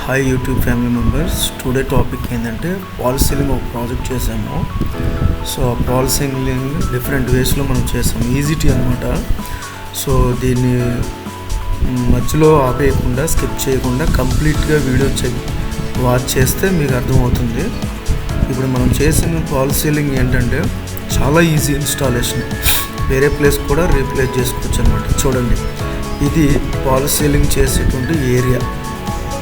Hi YouTube family members. Today topic ఏంటంటే wall ceiling ఒక project చేసాము. సో ఆ వాల్ సీలింగ్ డిఫరెంట్ వేస్లో మనం చేసాము. ఈజీటీ అనమాట. సో దీన్ని మధ్యలో ఆపేయకుండా స్కిప్ చేయకుండా కంప్లీట్గా వీడియో వాచ్ చేస్తే మీకు అర్థమవుతుంది. ఇప్పుడు మనం చేసిన వాల్ సీలింగ్ ఏంటంటే చాలా ఈజీ ఇన్స్టాలేషన్. వేరే ప్లేస్ కూడా రీప్లేస్ చేసుకోవచ్చు అనమాట. చూడండి, ఇది వాల్ సీలింగ్ చేసేటువంటి ఏరియా.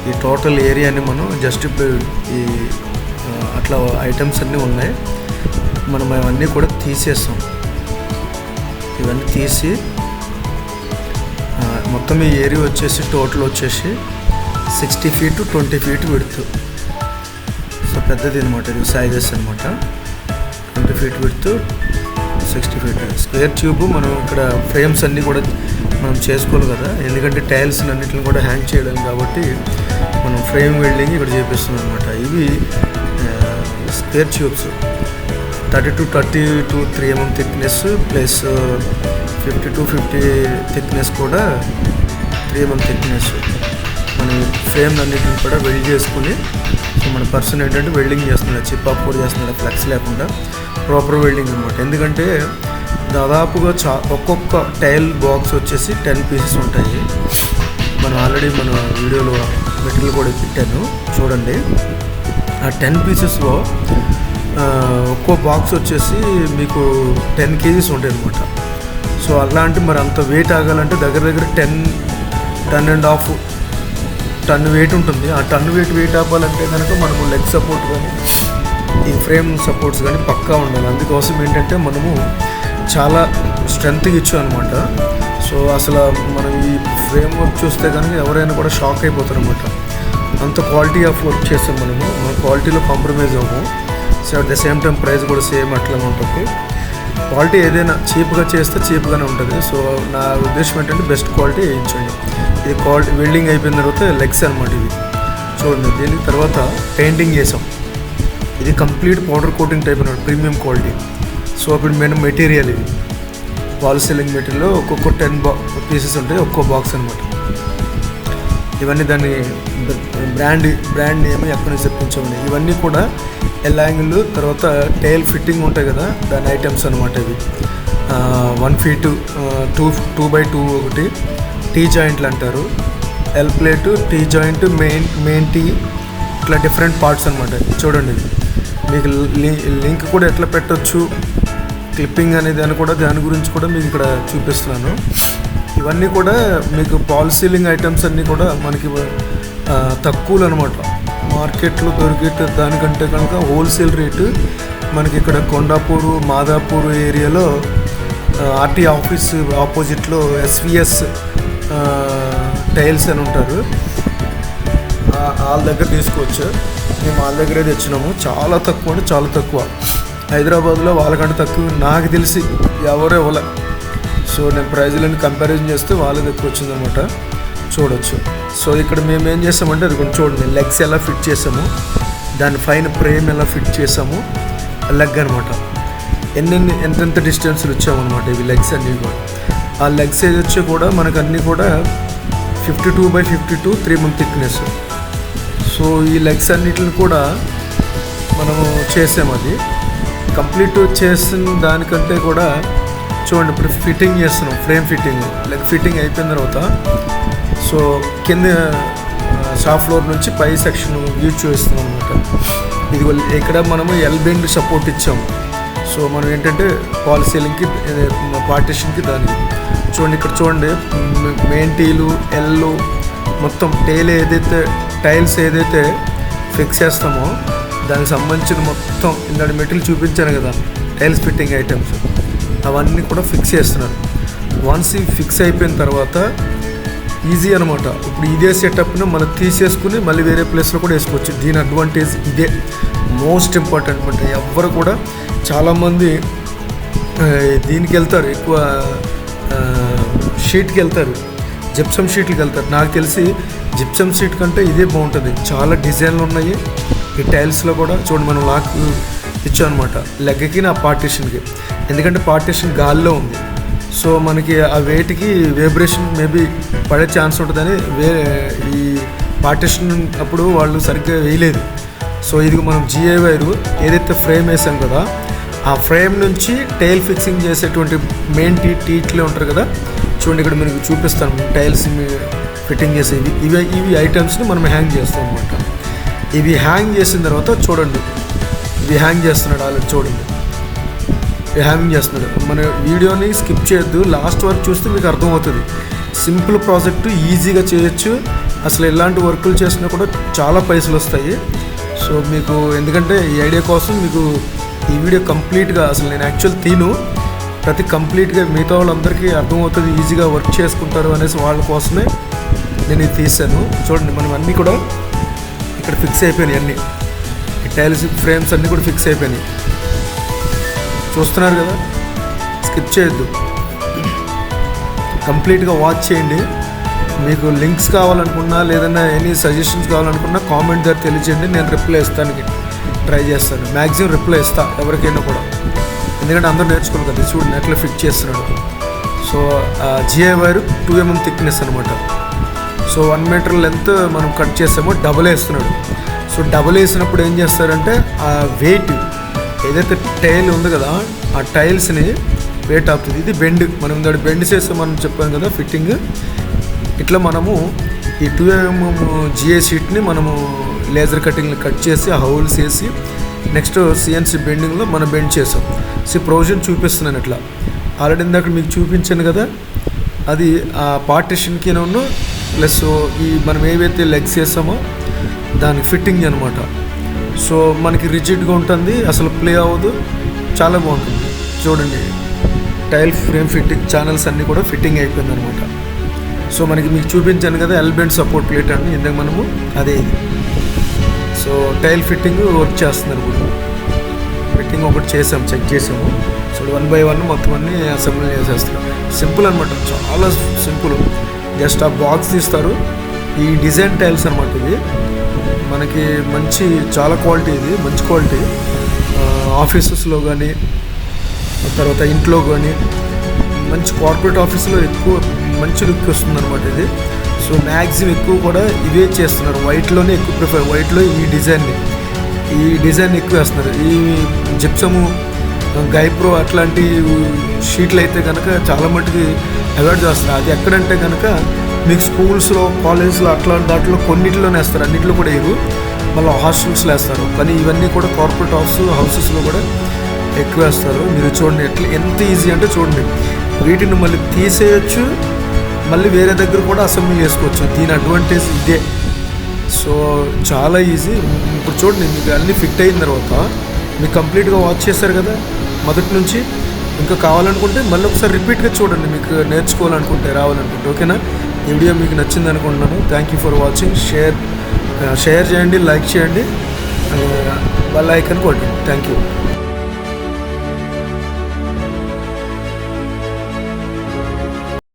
ఈ టోటల్ ఏరియాని మనం జస్ట్ ఇప్పుడు ఈ అట్లా ఐటమ్స్ అన్నీ ఉన్నాయి. మనం అవన్నీ కూడా తీసేస్తాం. ఇవన్నీ తీసి మొత్తం ఈ ఏరియా వచ్చేసి టోటల్ వచ్చేసి 60 feet to 20 feet width. So పెద్దది అనమాట. ఇది సైజెస్ అనమాట. 20 feet width, 60 feet square tube. మనం ఇక్కడ ఫ్రేమ్స్ అన్నీ కూడా మనం చేసుకోవాలి కదా, ఎందుకంటే టైల్స్ అన్నింటిని కూడా హ్యాంగ్ చేయడం కాబట్టి మనం ఫ్రేమ్ వెల్డింగ్ ఇక్కడ చేపిస్తున్నాం అనమాట. ఇవి square tubes 30 to 3 mm thickness plus 50 to 50 thickness కూడా 3 mm థిక్నెస్. మనం ఫ్రేమ్ అన్నింటిని కూడా వెల్డ్ చేసుకుని మన పర్సన్ ఏంటంటే వెల్డింగ్ చేస్తున్నాడు, చిప్ అప్ కూడా చేస్తున్నాడు, ఫ్లెక్స్ లేకుండా ప్రాపర్ వెల్డింగ్ అనమాట. ఎందుకంటే దాదాపుగా ఒక్కొక్క టైల్ బాక్స్ వచ్చేసి 10 pieces ఉంటాయి. మనం ఆల్రెడీ మన వీడియోలో మెటీరియల్ కూడా పెట్టాను, చూడండి. ఆ 10 piecesలో ఒక్కో బాక్స్ వచ్చేసి మీకు 10 kgs ఉంటాయి అనమాట. సో అలాంటి మరి అంత వెయిట్ ఆగాలంటే దగ్గర 10.5 టన్ వెయిట్ ఉంటుంది. ఆ టన్ వెయిట్ ఆపాలంటే కనుక మనము లెగ్ సపోర్ట్ కానీ ఈ ఫ్రేమ్ సపోర్ట్స్ కానీ పక్కా ఉండాలి. అందుకోసం ఏంటంటే మనము చాలా స్ట్రెంత్గా ఇచ్చాం అనమాట. సో అసలు మనం ఈ ఫ్రేమ్ వర్క్ చూస్తే కనుక ఎవరైనా కూడా షాక్ అయిపోతారు అనమాట. అంత క్వాలిటీ ఆఫ్ వర్క్ చేస్తాం మనము. మన క్వాలిటీలో కాంప్రమైజ్ అవ్వము. So at the same time price కూడా సేమ్ అట్లా ఉంటుంది. క్వాలిటీ ఏదైనా చీప్గా చేస్తే చీప్గానే ఉంటుంది. సో నా ఉద్దేశం ఏంటంటే బెస్ట్ క్వాలిటీ వేయించండి. ఇది క్వాలిటీ వెల్డింగ్ అయిపోయిన తర్వాత లెగ్స్ అనమాట. ఇవి చూడండి. దీని తర్వాత పెయింటింగ్ చేసాం. ఇది కంప్లీట్ పౌడర్ కోటింగ్ టైప్ అనమాట, ప్రీమియం క్వాలిటీ. సో అప్పుడు మేము మెటీరియల్ ఇది వాల్ సీలింగ్ మెటీరియల్లో ఒక్కొక్క 10 pieces ఉంటాయి, ఒక్కో బాక్స్ అనమాట. ఇవన్నీ దాన్ని బ్రాండ్ నేమ్ ఎక్కడి నుంచి తెప్పించామని. ఇవన్నీ కూడా ఎల్ యాంగిల్, తర్వాత టైల్ ఫిట్టింగ్ ఉంటాయి కదా, దాని ఐటమ్స్ అనమాట. ఇవి 1 feet 2x2 ఒకటి టీ జాయింట్లు అంటారు. L plate, T joint, main T, ఇట్లా డిఫరెంట్ పార్ట్స్ అనమాట. చూడండి, మీకు లింక్ కూడా ఎట్లా పెట్టచ్చు, క్లిప్పింగ్ అనేది అని కూడా దాని గురించి కూడా మీకు ఇక్కడ చూపిస్తున్నాను. ఇవన్నీ కూడా మీకు వాల్ సీలింగ్ ఐటమ్స్ అన్నీ కూడా మనకి తక్కువలు అనమాట. మార్కెట్లో దొరికే దానికంటే కనుక హోల్సేల్ రేటు మనకి ఇక్కడ కొండాపూరు, మాదాపూర్ ఏరియాలో ఆర్టీ ఆఫీస్ ఆపోజిట్లో SVS టైల్స్ అని ఉంటారు. వాళ్ళ దగ్గర తీసుకోవచ్చు. మేము వాళ్ళ దగ్గరే తెచ్చినాము. చాలా తక్కువ అంటే చాలా తక్కువ. హైదరాబాద్లో వాళ్ళకంటే తక్కువ నాకు తెలిసి ఎవరో ఇవ్వలే. సో నేను ప్రైజులన్నీ కంపారిజన్ చేస్తే వాళ్ళది ఎక్కువ వచ్చిందనమాట. చూడొచ్చు. సో ఇక్కడ మేము ఏం చేసామంటే అది కొంచెం చూడండి, లెగ్స్ ఎలా ఫిట్ చేసాము, దాని పైన ఫ్రేమ్ ఎలా ఫిట్ చేసాము. లెగ్ అనమాట ఎంతెంత డిస్టెన్స్లు ఇచ్చామన్నమాట. ఇవి లెగ్స్ అన్నీ కూడా. ఆ లెగ్స్ ఏది వచ్చి కూడా మనకు అన్నీ కూడా 52x52 3 mm థిక్నెస్. సో ఈ లెగ్స్ అన్నిటిని కూడా మనము చేసాము. అది కంప్లీట్ చేసిన దానికంటే కూడా చూడండి, ఇప్పుడు ఫిట్టింగ్ చేస్తున్నాం. ఫ్రేమ్ ఫిట్టింగ్, లెగ్ ఫిట్టింగ్ అయిపోయిన తర్వాత సో కింద షాప్ ఫ్లోర్ నుంచి పై సెక్షన్ యూజ్ చేస్తున్నాం అనమాట. ఇది ఇక్కడ మనము ఎల్ బెండ్ సపోర్ట్ ఇచ్చాము. సో మనం ఏంటంటే వాల్ సీలింగ్కి పార్టిషన్కి దానికి చూడండి. ఇక్కడ చూడండి, మెయిన్ టీలు, ఎల్లు, మొత్తం టైల్స్ ఏదైతే ఫిక్స్ చేస్తామో దానికి సంబంధించిన మొత్తం ఇందాక మెటీరియల్ చూపించాను కదా, టైల్స్ ఫిట్టింగ్ ఐటమ్స్ అవన్నీ కూడా ఫిక్స్ చేస్తున్నారు. వన్స్ ఇవి ఫిక్స్ అయిపోయిన తర్వాత ఈజీ అనమాట. ఇప్పుడు ఇదే సెటప్ను మనం తీసేసుకుని మళ్ళీ వేరే ప్లేస్లో కూడా వేసుకోవచ్చు. దీని అడ్వాంటేజ్ ఇదే, మోస్ట్ ఇంపార్టెంట్ అనమాట. ఎవ్వరు కూడా చాలామంది దీనికి వెళ్తారు, ఎక్కువ షీట్కి వెళ్తారు, జిప్సమ్ షీట్కి వెళ్తారు. నాకు తెలిసి జిప్సమ్ షీట్ కంటే ఇదే బాగుంటుంది. చాలా డిజైన్లు ఉన్నాయి ఈ టైల్స్లో కూడా. చూడండి, మనం లాక్ ఇచ్చాం అనమాట లెగ్కి, నా పార్టీషన్కి. ఎందుకంటే పార్టీషన్ గాల్లో ఉంది. సో మనకి ఆ వెయిట్కి వైబ్రేషన్ మేబీ పడే ఛాన్స్ ఉంటుందని ఈ పార్టిషన్ అప్పుడు వాళ్ళు సరిగ్గా వేయలేదు. సో ఇది మనం జిఐ వైరు ఏదైతే ఫ్రేమ్ వేసాం కదా, ఆ ఫ్రేమ్ నుంచి టైల్ ఫిక్సింగ్ చేసేటువంటి మెయిన్ టీట్లు ఉంటారు కదా, చూడండి ఇక్కడ మీకు చూపిస్తాను టైల్స్ ఫిట్టింగ్ చేసేవి. ఇవి ఐటమ్స్ని మనం హ్యాంగ్ చేస్తాం అనమాట. ఇవి హ్యాంగ్ చేసిన తర్వాత చూడండి, ఇవి హ్యాంగ్ చేస్తున్నాడు ఆల్రెడీ, చూడండి హ్యాంగ్ చేస్తున్నాడు. మన వీడియోని స్కిప్ చేయొద్దు, లాస్ట్ వరకు చూస్తే మీకు అర్థమవుతుంది. సింపుల్ ప్రాజెక్టు, ఈజీగా చేయొచ్చు. అసలు ఎలాంటి వర్కులు చేసినా కూడా చాలా పైసలు వస్తాయి. సో మీకు ఎందుకంటే ఈ ఐడియా కోసం మీకు ఈ వీడియో కంప్లీట్గా అసలు నేను యాక్చువల్ కంప్లీట్గా మిగతా వాళ్ళందరికీ అర్థమవుతుంది, ఈజీగా వర్క్ చేసుకుంటారు అనేసి వాళ్ళ కోసమే నేను ఇది తీసాను. చూడండి మనం అన్నీ కూడా ఇక్కడ ఫిక్స్ అయిపోయినాయి, అన్నీ ఈ టైల్స్ ఫ్రేమ్స్ అన్నీ కూడా ఫిక్స్ అయిపోయినాయి. చూస్తున్నారు కదా, స్కిప్ చేయొద్దు, కంప్లీట్గా వాచ్ చేయండి. మీకు లింక్స్ కావాలనుకున్నా లేదన్నా ఎనీ సజెషన్స్ కావాలనుకున్నా కామెంట్ ద్వారా తెలియజేయండి, నేను రిప్లై ఇస్తానికి ట్రై చేస్తాను. మ్యాక్సిమం రిప్లై ఇస్తా ఎవరికైనా కూడా, ఎందుకంటే అందరూ నేర్చుకోవాలి కదా. చూడండి ఎట్లా ఫిట్ చేస్తున్నాడు. So GI wire 2mm thickness అనమాట. సో 1 మీటర్ లెంత్ మనం కట్ చేసామో డబల్ వేస్తున్నాడు. సో డబల్ వేసినప్పుడు ఏం చేస్తారంటే ఆ వెయిట్ ఏదైతే టైల్ ఉంది కదా, ఆ టైల్స్ని వెయిట్ అవుతుంది. ఇది బెండ్, మనం బెండ్ చేస్తే మనం చెప్పాం కదా ఫిట్టింగ్. ఇట్లా మనము ఈ 2mm జిఐ షీట్ని మనము లేజర్ కటింగ్లో కట్ చేసి ఆ హోల్స్ వేసి నెక్స్ట్ సిఎన్సి బెండింగ్లో మనం బెండ్ చేసాం. సో ప్రొవిజన్ చూపిస్తున్నాను ఇట్లా. ఆల్రెడీ ఇందాక మీకు చూపించాను కదా, అది ఆ పార్టిషన్కి ప్లస్ ఈ మనం ఏవైతే లెగ్స్ వేసామో దానికి ఫిట్టింగ్ అనమాట. సో మనకి రిజిడ్గా ఉంటుంది, అసలు ప్లే అవ్వదు, చాలా బాగుంటుంది. చూడండి టైల్ ఫ్రేమ్ ఫిట్టింగ్ ఛానల్స్ అన్నీ కూడా ఫిట్టింగ్ అయిపోయింది అనమాట. సో మీకు చూపించాను కదా ఎల్బెండ్ సపోర్ట్ ప్లేట్ అని, ఇందాక మనము అదే ఇది. సో టైల్ ఫిట్టింగ్ వర్క్ చేస్తున్నారు ఇప్పుడు. ఫిట్టింగ్ ఒకటి చేసాము, చెక్ చేసాము. సో 1 by 1 మొత్తం అన్నీ అసెంబ్లీ చేసేస్తున్నాం. సింపుల్ అనమాట, చాలా సింపుల్. జస్ట్ ఆ బాక్స్ తీస్తారు. ఈ డిజైన్ టైల్స్ అనమాట ఇది. మనకి చాలా క్వాలిటీ, ఇది మంచి క్వాలిటీ. ఆఫీసెస్లో కానీ తర్వాత ఇంట్లో కానీ మంచి కార్పొరేట్ ఆఫీస్లో ఎక్కువ మంచి లుక్ వస్తుంది అనమాట ఇది. సో మ్యాక్సిమం ఎక్కువ కూడా ఇవే చేస్తున్నారు, వైట్లోనే ఎక్కువ ప్రిఫర్, వైట్లో ఈ డిజైన్ ఎక్కువ వేస్తున్నారు. ఈ జిప్సము గైప్రో అట్లాంటి షీట్లు అయితే కనుక చాలా మటుకి అవాయిడ్ చేస్తారు. అది ఎక్కడంటే కనుక మీకు స్కూల్స్లో కాలేజ్లో అట్లాంటి దాంట్లో కొన్నిటిలోనే వేస్తారు, అన్నింటిలో కూడా వేయరు. మళ్ళీ హాస్టల్స్లో వేస్తారు. కానీ ఇవన్నీ కూడా కార్పొరేట్ హౌసెస్లో కూడా ఎక్కువ వేస్తారు. మీరు చూడండి ఎంత ఈజీ అంటే చూడండి, వీటిని మళ్ళీ తీసేయచ్చు, మళ్ళీ వేరే దగ్గర కూడా అసెంబ్లీ చేసుకోవచ్చు. దీని అడ్వాంటేజ్ ఇదే. సో చాలా ఈజీ. ఇప్పుడు చూడండి మీకు అన్నీ ఫిట్ అయిన తర్వాత మీకు కంప్లీట్గా వాచ్ చేశారు కదా మొదటి నుంచి. ఇంకా కావాలనుకుంటే మళ్ళీ ఒకసారి రిపీట్గా చూడండి, మీకు నేర్చుకోవాలనుకుంటే, రావాలనుకుంటే. ఓకేనా? ఈ వీడియో మీకు నచ్చింది అనుకుంటున్నాను. Thank you for watching. Share చేయండి, లైక్ చేయండి, బెల్ ఐకాన్ కొట్టండి. Thank you.